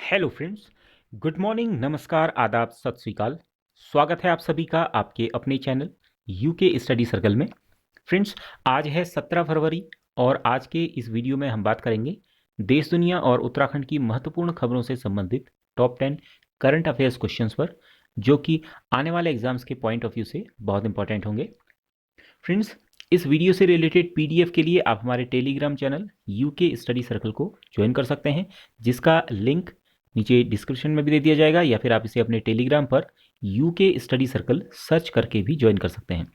Hello friends, good morning, नमस्कार, आदाब, सत श्री अकाल। स्वागत है आप सभी का आपके अपने चैनल यूके स्टडी सर्कल में। फ्रेंड्स, आज है 17 फरवरी और आज के इस वीडियो में हम बात करेंगे देश दुनिया और उत्तराखंड की महत्वपूर्ण खबरों से संबंधित टॉप 10 करंट अफेयर्स क्वेश्चंस पर, जो कि आने वाले एग्जाम्स के पॉइंट ऑफ व्यू से बहुत इंपॉर्टेंट होंगे। फ्रेंड्स, इस वीडियो से रिलेटेड पीडीएफ के लिए आप हमारे Telegram channel UK study circle को ज्वाइन कर सकते हैं, जिसका लिंक नीचे डिस्क्रिप्शन में भी दे दिया जाएगा, या फिर आप इसे अपने टेलीग्राम पर यूके स्टडी सर्कल सर्च करके भी ज्वाइन कर सकते हैं।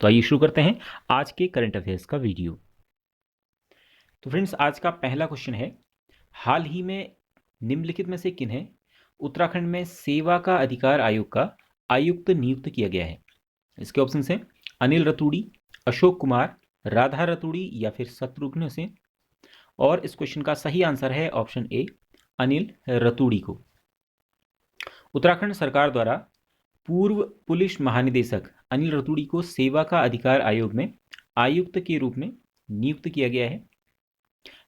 तो आइए शुरू करते हैं आज के करंट अफेयर्स का वीडियो। तो फ्रेंड्स, आज का पहला क्वेश्चन है, हाल ही में निम्नलिखित में से किन्हें उत्तराखंड में सेवा का अधिकार आयोग का आयुक्त नियुक्त किया गया है? इसके ऑप्शन हैं अनिल रतूड़ी, अशोक कुमार, राधा रतूड़ी या फिर शत्रुघ्न सिंह। और इस क्वेश्चन का सही आंसर है ऑप्शन ए, अनिल रतूड़ी को। उत्तराखंड सरकार द्वारा पूर्व पुलिस महानिदेशक अनिल रतूड़ी को सेवा का अधिकार आयोग में आयुक्त के रूप में नियुक्त किया गया है।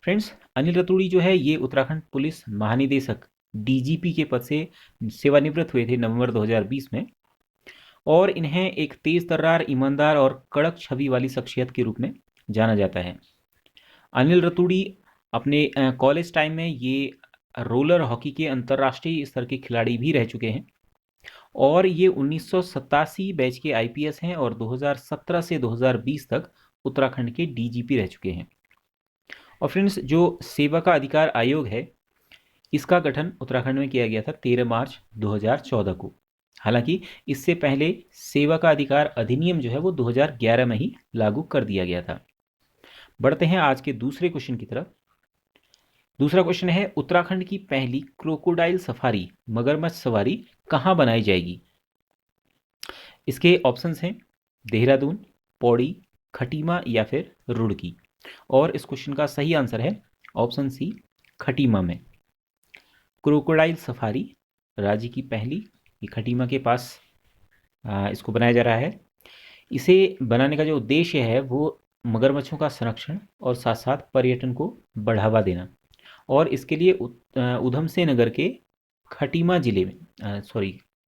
फ्रेंड्स, अनिल रतूड़ी जो है ये उत्तराखंड पुलिस महानिदेशक डीजीपी के पद से सेवानिवृत्त हुए थे नवंबर 2020 में, और इन्हें एक तेज तर्रार, ईमानदार और कड़क छवि वाली शख्सियत के रूप में जाना जाता है। अनिल रतूड़ी अपने कॉलेज टाइम में ये रोलर हॉकी के अंतर्राष्ट्रीय स्तर के खिलाड़ी भी रह चुके हैं, और ये 1987 बैच के आईपीएस हैं और 2017 से 2020 तक उत्तराखंड के डीजीपी रह चुके हैं। और फ्रेंड्स, जो सेवा का अधिकार आयोग है, इसका गठन उत्तराखंड में किया गया था 13 मार्च 2014 को। हालांकि इससे पहले सेवा का अधिकार अधिनियम जो है वो 2011 में ही लागू कर दिया गया था। बढ़ते हैं आज के दूसरे क्वेश्चन की तरफ। दूसरा क्वेश्चन है, उत्तराखंड की पहली क्रोकोडाइल सफारी मगरमच्छ सवारी कहाँ बनाई जाएगी? इसके ऑप्शंस हैं देहरादून, पौड़ी, खटीमा या फिर रुड़की। और इस क्वेश्चन का सही आंसर है ऑप्शन सी, खटीमा में। क्रोकोडाइल सफारी राज्य की पहली, ये खटीमा के पास इसको बनाया जा रहा है। इसे बनाने का जो उद्देश्य है वो मगरमच्छों का संरक्षण और साथ साथ पर्यटन को बढ़ावा देना। और इसके लिए उधम सिंह नगर के खटीमा जिले में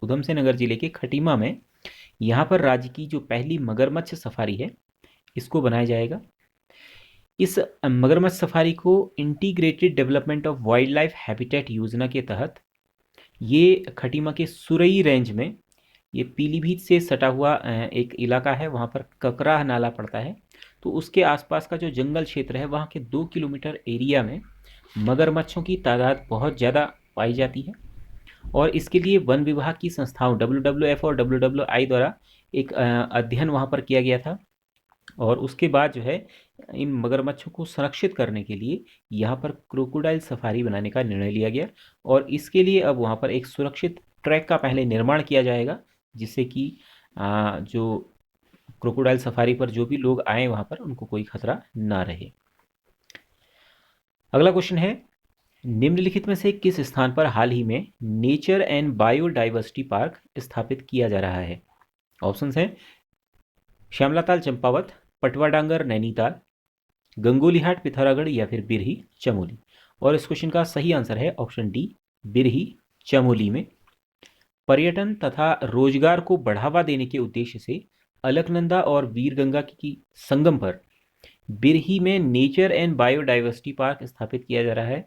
उधम सिंह नगर जिले के खटीमा में यहाँ पर राज्य की जो पहली मगरमच्छ सफारी है, इसको बनाया जाएगा। इस मगरमच्छ सफारी को integrated development of wild life habitat योजना के तहत ये खटीमा के सुरई रेंज में, ये पीलीभीत से सटा हुआ एक इलाका है, वहाँ पर ककराह नाला पड़ता है, तो उसके आसपास का जो जंगल क्षेत्र है, वहाँ के 2 किलोमीटर एरिया में मगरमच्छों की तादाद बहुत ज़्यादा पाई जाती है। और इसके लिए वन विभाग की संस्थाओं WWF और WWI द्वारा एक अध्ययन वहाँ पर किया गया था, और उसके बाद जो है इन मगरमच्छों को संरक्षित करने के लिए यहाँ पर क्रोकोडाइल सफारी बनाने का निर्णय लिया गया। और इसके लिए अब वहाँ पर एक सुरक्षित ट्रैक का पहले निर्माण किया जाएगा, जिससे कि जो क्रोकोडाइल सफारी पर जो भी लोग आए वहाँ पर उनको कोई खतरा ना रहे। अगला क्वेश्चन है, निम्नलिखित में से किस स्थान पर हाल ही में नेचर एंड बायोडाइवर्सिटी पार्क स्थापित किया जा रहा है? ऑप्शंस हैं श्यामलाताल चंपावत, पटवा डांगर नैनीताल, गंगोलीहाट पिथौरागढ़ या फिर बिरही चमोली। और इस क्वेश्चन का सही आंसर है ऑप्शन डी, बिरही चमोली में। पर्यटन तथा रोजगार को बढ़ावा देने के उद्देश्य से अलकनंदा और वीरगंगा की संगम पर बिरही में नेचर एंड बायोडाइवर्सिटी पार्क स्थापित किया जा रहा है।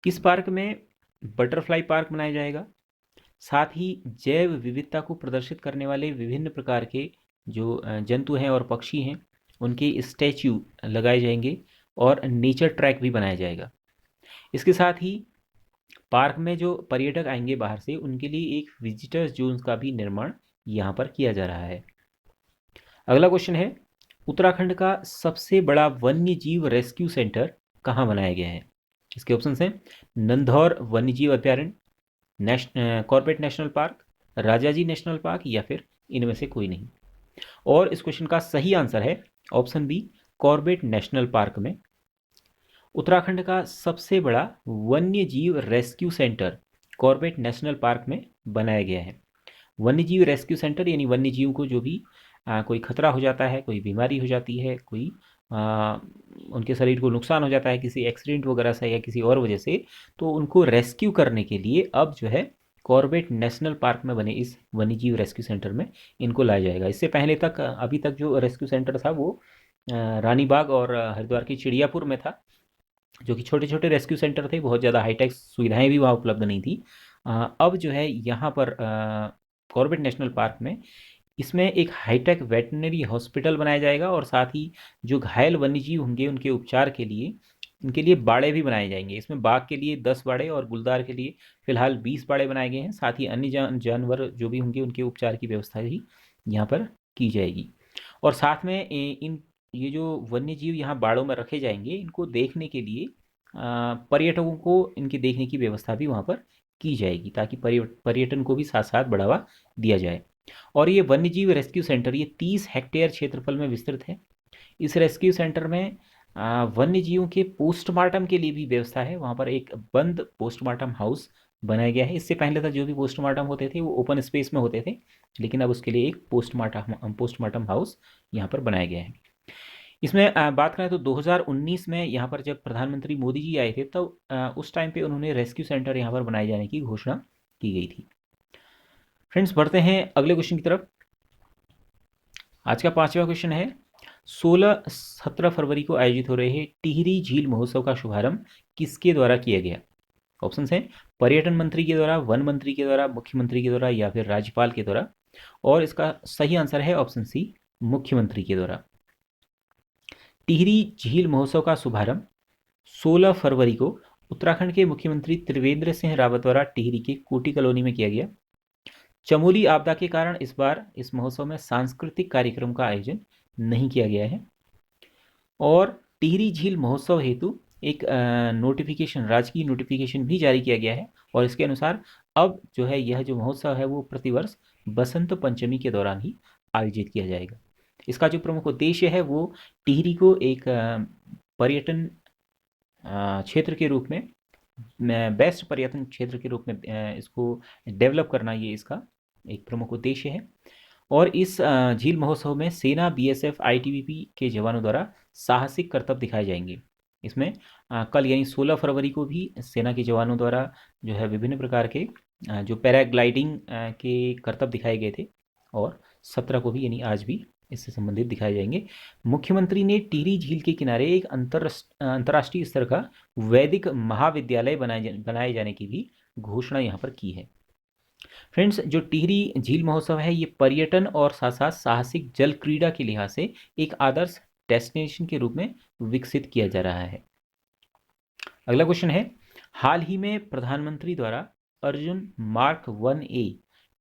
इस पार्क में बटरफ्लाई पार्क बनाया जाएगा, साथ ही जैव विविधता को प्रदर्शित करने वाले विभिन्न प्रकार के जो जंतु हैं और पक्षी हैं, उनके स्टैच्यू लगाए जाएंगे, और नेचर ट्रैक भी बनाया जाएगा। इसके साथ ही पार्क में जो पर्यटक आएंगे बाहर से, उनके लिए एक विजिटर्स जोन का भी निर्माण यहाँ पर किया जा रहा है। अगला क्वेश्चन है, उत्तराखंड का सबसे बड़ा वन्य जीव रेस्क्यू सेंटर कहाँ बनाया गया है? इसके ऑप्शंस हैं नंधौर वन्य जीव अभ्यारण्य, Corbett National park, Rajaji national park या फिर इनमें से कोई नहीं। और इस क्वेश्चन का सही आंसर है option B, Corbett National Park में। उत्तराखंड का सबसे बड़ा वन्य जीव rescue center Corbett National Park में बनाया गया है। वन्य जीव रेस्क्यू सेंटर यानी वन्य जीव को जो भी कोई खतरा हो जाता है, कोई बीमारी हो जाती है, कोई उनके शरीर को नुकसान हो जाता है किसी एक्सीडेंट वगैरह से या किसी और वजह से, तो उनको रेस्क्यू करने के लिए अब जो है कॉर्बेट नेशनल पार्क में बने इस वन्यजीव रेस्क्यू सेंटर में इनको लाया जाएगा। इससे पहले तक अभी तक जो रेस्क्यू सेंटर था वो रानी बाग और हरिद्वार की चिड़ियापुर में था, जो कि छोटे छोटे रेस्क्यू सेंटर थे, बहुत ज़्यादा हाईटेक सुविधाएं भी वहाँ उपलब्ध नहीं थी। अब जो है यहाँ पर कॉर्बेट नेशनल पार्क में इसमें एक हाईटेक वेटरनरी हॉस्पिटल बनाया जाएगा और साथ ही जो घायल वन्यजीव होंगे उनके उपचार के लिए इनके लिए बाड़े भी बनाए जाएंगे। इसमें बाघ के लिए 10 बाड़े और गुलदार के लिए फिलहाल 20 बाड़े बनाए गए हैं। साथ ही अन्य जानवर जो भी होंगे उनके उपचार की व्यवस्था भी यहाँ पर की जाएगी। और साथ में इन ये जो वन्यजीव यहाँ बाड़ों में रखे जाएंगे इनको देखने के लिए पर्यटकों को इनके देखने की व्यवस्था भी वहाँ पर की जाएगी, ताकि पर्यटन को भी साथ साथ बढ़ावा दिया जाए। और ये वन्यजीव रेस्क्यू सेंटर ये 30 हेक्टेयर क्षेत्रफल में विस्तृत है। इस रेस्क्यू सेंटर में वन्यजीवों के पोस्टमार्टम के लिए भी व्यवस्था है। वहाँ पर एक बंद पोस्टमार्टम हाउस बनाया गया है। इससे पहले तक जो भी पोस्टमार्टम होते थे वो ओपन स्पेस में होते थे, लेकिन अब उसके लिए एक पोस्टमार्टम हाउस यहाँ पर बनाया गया है। इसमें बात करें तो 2019 में यहाँ पर जब प्रधानमंत्री मोदी जी आए थे तो उस टाइम पे उन्होंने रेस्क्यू सेंटर यहाँ पर बनाए जाने की घोषणा की गई थी। फ्रेंड्स, बढ़ते हैं अगले क्वेश्चन की तरफ। आज का 5वां क्वेश्चन है, 16-17 फरवरी को आयोजित हो रहे टिहरी झील महोत्सव का शुभारंभ किसके द्वारा किया गया? ऑप्शंस हैं पर्यटन मंत्री के द्वारा, वन मंत्री के द्वारा, मुख्यमंत्री के द्वारा या फिर राज्यपाल के द्वारा। और इसका सही आंसर है ऑप्शन सी, मुख्यमंत्री के द्वारा। टिहरी झील महोत्सव का शुभारंभ 16 फरवरी को उत्तराखंड के मुख्यमंत्री त्रिवेंद्र सिंह रावत द्वारा टिहरी के कोटी कॉलोनी में किया गया। चमोली आपदा के कारण इस बार इस महोत्सव में सांस्कृतिक कार्यक्रम का आयोजन नहीं किया गया है। और टिहरी झील महोत्सव हेतु एक नोटिफिकेशन, राजकीय नोटिफिकेशन भी जारी किया गया है और इसके अनुसार अब जो है यह जो महोत्सव है वो प्रतिवर्ष बसंत पंचमी के दौरान ही आयोजित किया जाएगा। इसका जो प्रमुख उद्देश्य है वो टिहरी को एक पर्यटन क्षेत्र के रूप में, बेस्ट पर्यटन क्षेत्र के रूप में इसको डेवलप करना, ये इसका एक प्रमुख उद्देश्य है। और इस झील महोत्सव में सेना, बीएसएफ, आईटीबीपी के जवानों द्वारा साहसिक करतब दिखाए जाएंगे। इसमें कल यानी 16 फरवरी को भी सेना के जवानों द्वारा जो है विभिन्न प्रकार के जो पैराग्लाइडिंग के करतब दिखाए गए थे, और 17 को भी यानी आज भी इससे संबंधित दिखाए जाएंगे। मुख्यमंत्री ने टिहरी झील के किनारे एक अंतर्राष्ट्रीय स्तर का वैदिक महाविद्यालय बनाए जाने की भी घोषणा यहाँ पर की है। फ्रेंड्स, जो टिहरी झील महोत्सव है ये पर्यटन और साथ साथ साहसिक जल क्रीड़ा के लिहाज से एक आदर्श डेस्टिनेशन के रूप में विकसित किया जा रहा है। अगला क्वेश्चन है, हाल ही में प्रधानमंत्री द्वारा अर्जुन मार्क 1A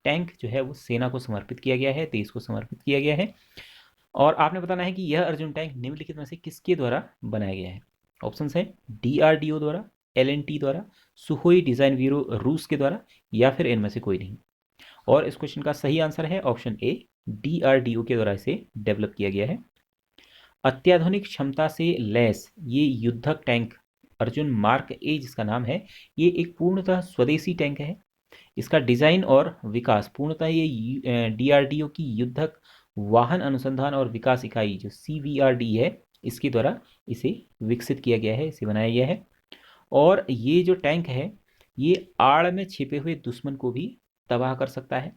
टैंक जो है वो सेना को समर्पित किया गया है, देश को समर्पित किया गया है। और आपने बताना है कि यह अर्जुन टैंक निम्नलिखित में से किसके द्वारा बनाया गया है? ऑप्शंस है DRDO द्वारा, LNT द्वारा, सुखोई डिजाइन ब्यूरो रूस के द्वारा, या फिर इनमें से कोई नहीं। और इस क्वेश्चन का सही आंसर है ऑप्शन ए, DRDO के द्वारा इसे डेवलप किया गया है। अत्याधुनिक क्षमता से लैस ये युद्धक टैंक अर्जुन मार्क ए जिसका नाम है, ये एक पूर्णतः स्वदेशी टैंक है। इसका डिजाइन और विकास पूर्णतः ये DRDO की युद्धक वाहन अनुसंधान और विकास इकाई जो CVRD है इसके द्वारा इसे विकसित किया गया है, इसे बनाया गया है। और ये जो टैंक है ये आड़ में छिपे हुए दुश्मन को भी तबाह कर सकता है,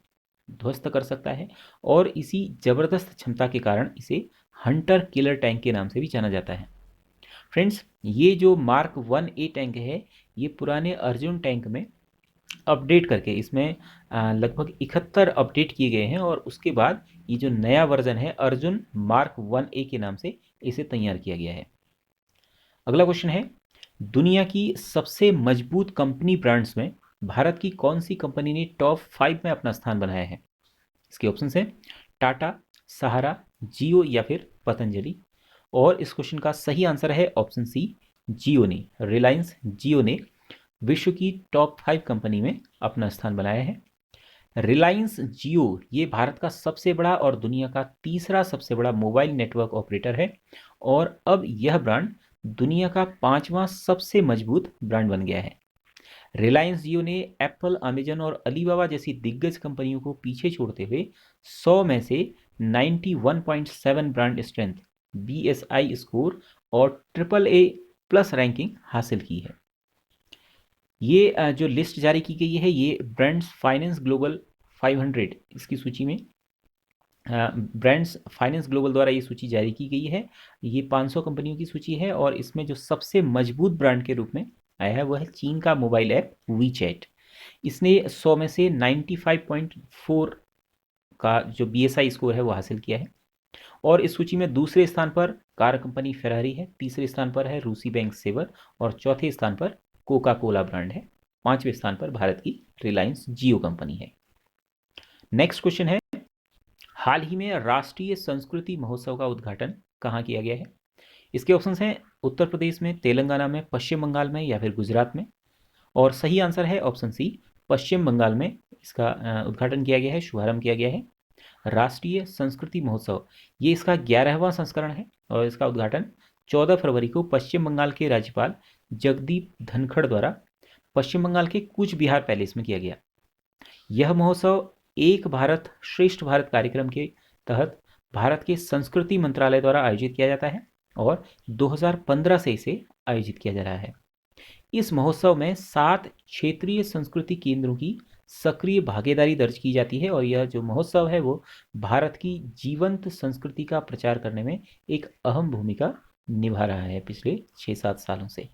ध्वस्त कर सकता है, और इसी जबरदस्त क्षमता के कारण इसे हंटर किलर टैंक के नाम से भी जाना जाता है। फ्रेंड्स, ये जो मार्क 1A टैंक है ये पुराने अर्जुन टैंक में अपडेट करके इसमें लगभग 71 अपडेट किए गए हैं, और उसके बाद ये जो नया वर्जन है अर्जुन मार्क 1A के नाम से इसे तैयार किया गया है। अगला क्वेश्चन है, दुनिया की सबसे मजबूत कंपनी ब्रांड्स में भारत की कौन सी कंपनी ने टॉप 5 में अपना स्थान बनाया है? इसके ऑप्शन हैं टाटा, सहारा, जियो या फिर पतंजलि। और इस क्वेश्चन का सही आंसर है ऑप्शन सी, जियो ने, रिलायंस जियो ने विश्व की टॉप 5 कंपनी में अपना स्थान बनाया है। रिलायंस जियो ये भारत का सबसे बड़ा और दुनिया का तीसरा सबसे बड़ा मोबाइल नेटवर्क ऑपरेटर है, और अब यह ब्रांड दुनिया का 5वां सबसे मजबूत ब्रांड बन गया है। रिलायंस जियो ने एप्पल, अमेजन और अलीबाबा जैसी दिग्गज कंपनियों को पीछे छोड़ते हुए 100 में से 91.7 ब्रांड स्ट्रेंथ BSI स्कोर और AAA+ रैंकिंग हासिल की है। ये जो लिस्ट जारी की गई है ये ब्रांड्स फाइनेंस ग्लोबल 500 इसकी सूची में ब्रांड्स फाइनेंस ग्लोबल द्वारा ये सूची जारी की गई है। ये 500 कंपनियों की सूची है और इसमें जो सबसे मजबूत ब्रांड के रूप में आया है वह है चीन का मोबाइल ऐप वीचैट। इसने 100 में से 95.4 का जो BSI स्कोर है वो हासिल किया है। और इस सूची में दूसरे स्थान पर कार कंपनी फेरारी है, तीसरे स्थान पर है रूसी बैंक सेवर और चौथे स्थान पर कोका कोला ब्रांड है। पांचवें स्थान पर भारत की रिलायंस जियो कंपनी है। नेक्स्ट क्वेश्चन है, हाल ही में राष्ट्रीय संस्कृति महोत्सव का उद्घाटन कहाँ किया गया है? इसके ऑप्शंस हैं उत्तर प्रदेश में, तेलंगाना में, पश्चिम बंगाल में या फिर गुजरात में। और सही आंसर है ऑप्शन सी, पश्चिम बंगाल में इसका उद्घाटन किया गया है, शुभारंभ किया गया है। राष्ट्रीय संस्कृति महोत्सव ये इसका 11वां संस्करण है और इसका उद्घाटन 14 फरवरी को पश्चिम बंगाल के राज्यपाल जगदीप धनखड़ द्वारा पश्चिम बंगाल के कूच बिहार पैलेस में किया गया। यह महोत्सव एक भारत श्रेष्ठ भारत कार्यक्रम के तहत भारत के संस्कृति मंत्रालय द्वारा आयोजित किया जाता है और 2015 से इसे आयोजित किया जा रहा है। इस महोत्सव में 7 क्षेत्रीय संस्कृति केंद्रों की सक्रिय भागीदारी दर्ज की जाती है और यह जो महोत्सव है वो भारत की जीवंत संस्कृति का प्रचार करने में एक अहम भूमिका निभा रहा है पिछले 6-7 सालों से।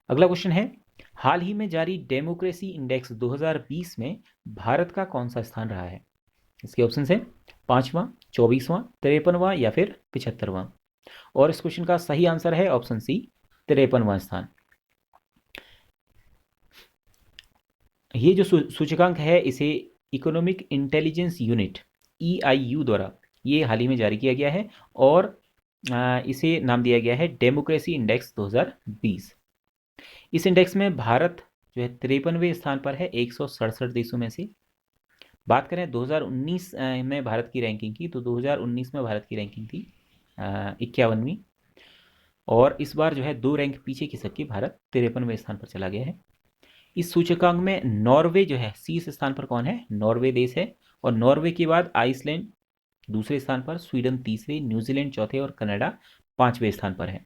अगला क्वेश्चन है, हाल ही में जारी डेमोक्रेसी इंडेक्स 2020 में भारत का कौन सा स्थान रहा है? इसके ऑप्शन है 5वां, 24वां, 53वां या फिर 75वां। और इस क्वेश्चन का सही आंसर है ऑप्शन सी, 53वां स्थान। ये जो सूचकांक है इसे इकोनॉमिक इंटेलिजेंस यूनिट EIU द्वारा ये हाल ही में जारी किया गया है और इसे नाम दिया गया है डेमोक्रेसी इंडेक्स 2020। इस इंडेक्स में भारत जो है 53वें स्थान पर है 167 देशों में से। बात करें 2019 में भारत की रैंकिंग की तो 2019 में भारत की रैंकिंग थी 51वीं और इस बार जो है 2 रैंक पीछे खिसक के भारत 53वें स्थान पर चला गया है। इस सूचकांक में नॉर्वे जो है शीर्ष स्थान पर कौन है? नॉर्वे देश है और नॉर्वे के बाद आइसलैंड दूसरे स्थान पर, स्वीडन तीसरे, न्यूजीलैंड चौथे और कनाडा 5वें स्थान पर है।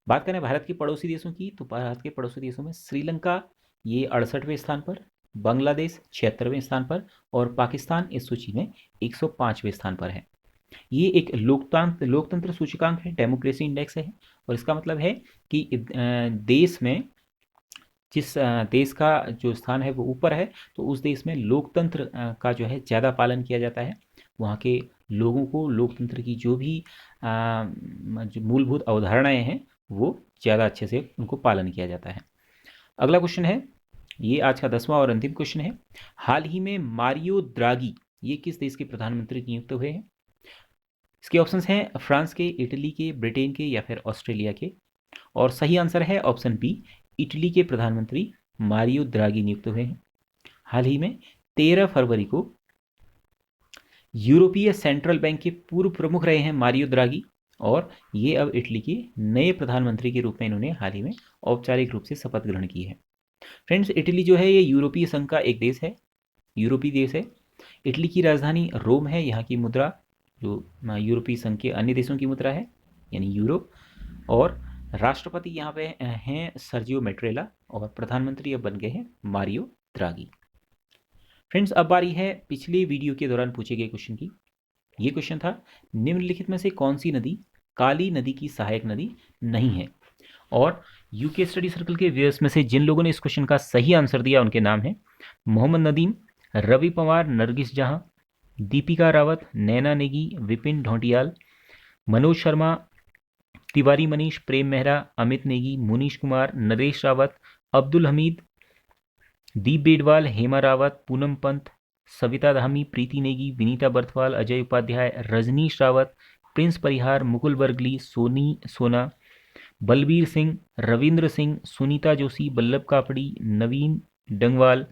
बात करें भारत के पड़ोसी देशों की तो भारत के पड़ोसी देशों में श्रीलंका ये 68वें स्थान पर, बांग्लादेश 76वें स्थान पर और पाकिस्तान इस सूची में 105वें स्थान पर है। ये एक लोकतंत्र सूचकांक है, डेमोक्रेसी इंडेक्स है और इसका मतलब है कि देश में जिस देश का जो स्थान है वो ऊपर है तो उस देश में लोकतंत्र का जो है ज़्यादा पालन किया जाता है। वहाँ के लोगों को लोकतंत्र की जो भी जो मूलभूत अवधारणाएं हैं वो ज़्यादा अच्छे से उनको पालन किया जाता है। अगला क्वेश्चन है, ये आज का 10वां और अंतिम क्वेश्चन है, हाल ही में मारियो द्रागी ये किस देश के प्रधानमंत्री नियुक्त हुए हैं? इसके ऑप्शंस हैं फ्रांस के, इटली के, ब्रिटेन के या फिर ऑस्ट्रेलिया के। और सही आंसर है ऑप्शन बी, इटली के प्रधानमंत्री मारियो द्रागी नियुक्त हुए हैं। हाल ही में 13 फरवरी को यूरोपीय सेंट्रल बैंक के पूर्व प्रमुख रहे हैं मारियो द्रागी और ये अब इटली के नए प्रधानमंत्री के रूप में इन्होंने हाल ही में औपचारिक रूप से शपथ ग्रहण की है। फ्रेंड्स, इटली जो है ये यूरोपीय संघ का एक देश है, यूरोपीय देश है। इटली की राजधानी रोम है। यहाँ की मुद्रा जो यूरोपीय संघ के अन्य देशों की मुद्रा है यानी यूरो। और राष्ट्रपति यहाँ पे हैं सर्जियो मेट्रेला और प्रधानमंत्री अब बन गए हैं मारियो द्रागी। फ्रेंड्स, अब बारी है पिछले वीडियो के दौरान पूछे गए क्वेश्चन की। ये क्वेश्चन था, निम्नलिखित में से कौन सी नदी काली नदी की सहायक नदी नहीं है? और यूके स्टडी सर्कल के व्यूअर्स में से जिन लोगों ने इस क्वेश्चन का सही आंसर दिया उनके नाम हैं मोहम्मद नदीम, रवि पवार, नरगिस जहां, दीपिका रावत, नैना नेगी, विपिन ढौंटियाल, मनोज शर्मा, तिवारी मनीष, प्रेम मेहरा, अमित नेगी, मुनीश कुमार, नरेश रावत, अब्दुल हमीद, दीप बेडवाल, हेमा रावत, पूनम पंत, सविता धामी, प्रीति नेगी, विनीता बर्थवाल, अजय उपाध्याय, रजनीश रावत, प्रिंस परिहार, मुकुल बर्गली, सोनी सोना, बलबीर सिंह, रविंद्र सिंह, सुनीता जोशी, बल्लभ कापड़ी, नवीन डंगवाल,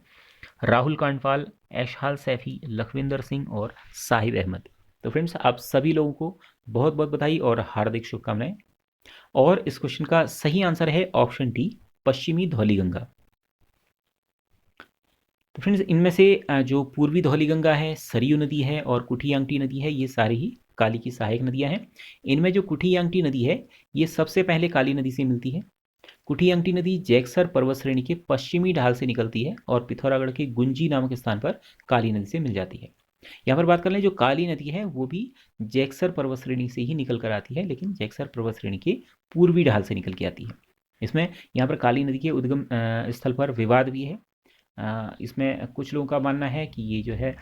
राहुल कांडपाल, ऐशहाल सैफी, लखविंदर सिंह और साहिब अहमद। तो फ्रेंड्स, आप सभी लोगों को बहुत बहुत बधाई और हार्दिक शुभकामनाएं। और इस क्वेश्चन का सही आंसर है ऑप्शन डी, पश्चिमी धौलीगंगा। तो फ्रेंड्स, इनमें से जो पूर्वी धौलीगंगा है, सरयू नदी है और कुठियांगटी नदी है, ये सारे ही काली की सहायक नदियां हैं। इनमें जो कुठियांगटी नदी है ये सबसे पहले काली नदी से मिलती है। कुठियांगटी नदी जैक्सर पर्वत श्रेणी के पश्चिमी ढाल से निकलती है और पिथौरागढ़ के गुंजी नामक स्थान पर काली नदी से मिल जाती है। यहाँ पर बात कर लें, जो काली नदी है वो भी जैक्सर पर्वत श्रेणी से ही निकल कर आती है, लेकिन जैक्सर पर्वत श्रेणी के पूर्वी ढाल से निकल के आती है। इसमें यहाँ पर काली नदी के उद्गम स्थल पर विवाद भी है। इसमें कुछ लोगों का मानना है कि ये जो है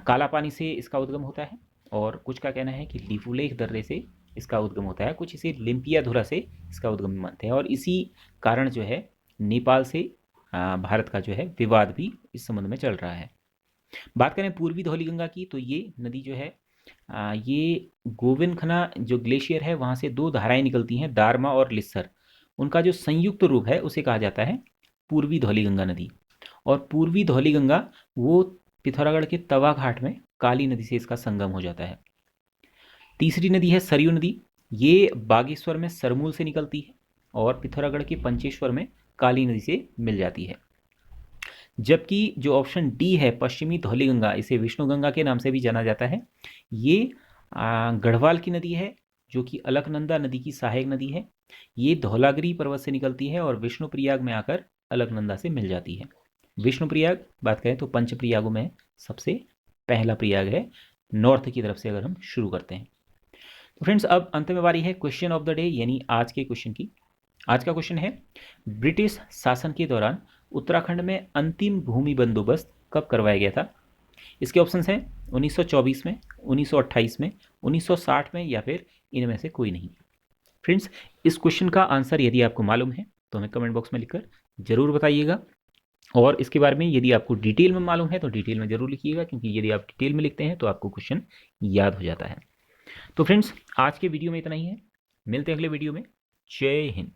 काला पानी से इसका उद्गम होता है, और कुछ का कहना है कि लिपुलेख दर्रे से इसका उद्गम होता है। कुछ इसे लिम्पियाधुरा से इसका उद्गम मानते हैं, और इसी कारण जो है नेपाल से भारत का जो है विवाद भी इस संबंध में चल रहा है। बात करें पूर्वी धौलीगंगा की, तो ये नदी जो है ये गोविंदखना जो ग्लेशियर है वहाँ से दो धाराएं निकलती हैं, दारमा और लिस्सर। उनका जो संयुक्त रूप है उसे कहा जाता है पूर्वी धौलीगंगा नदी। और पूर्वी धौलीगंगा वो पिथौरागढ़ के तवा घाट में काली नदी से इसका संगम हो जाता है। तीसरी नदी है सरयू नदी। ये बागेश्वर में सरमूल से निकलती है और पिथौरागढ़ के पंचेश्वर में काली नदी से मिल जाती है। जबकि जो ऑप्शन डी है पश्चिमी धौलीगंगा, इसे विष्णुगंगा के नाम से भी जाना जाता है, ये गढ़वाल की नदी है जो कि अलकनंदा नदी की सहायक नदी है। ये धौलागिरी पर्वत से निकलती है और विष्णुप्रयाग में आकर अलकनंदा से मिल जाती है। विष्णुप्रयाग बात करें तो पंच प्रयागों में सबसे पहला प्रयाग है, नॉर्थ की तरफ से अगर हम शुरू करते हैं। तो फ्रेंड्स, अब अंत में बारी है क्वेश्चन ऑफ द डे यानी आज के क्वेश्चन की। आज का क्वेश्चन है, ब्रिटिश शासन के दौरान उत्तराखंड में अंतिम भूमि बंदोबस्त कब करवाया गया था? इसके ऑप्शंस हैं 1924 में, 1928 में, 1960 में, या फिर इनमें से कोई नहीं। फ्रेंड्स, इस क्वेश्चन का आंसर यदि आपको मालूम है तो हमें कमेंट बॉक्स में लिखकर जरूर बताइएगा, और इसके बारे में यदि आपको डिटेल में मालूम है तो डिटेल में जरूर लिखिएगा, क्योंकि यदि आप डिटेल में लिखते हैं तो आपको क्वेश्चन याद हो जाता है। तो फ्रेंड्स, आज के वीडियो में इतना ही है। मिलते हैं अगले वीडियो में। जय हिंद।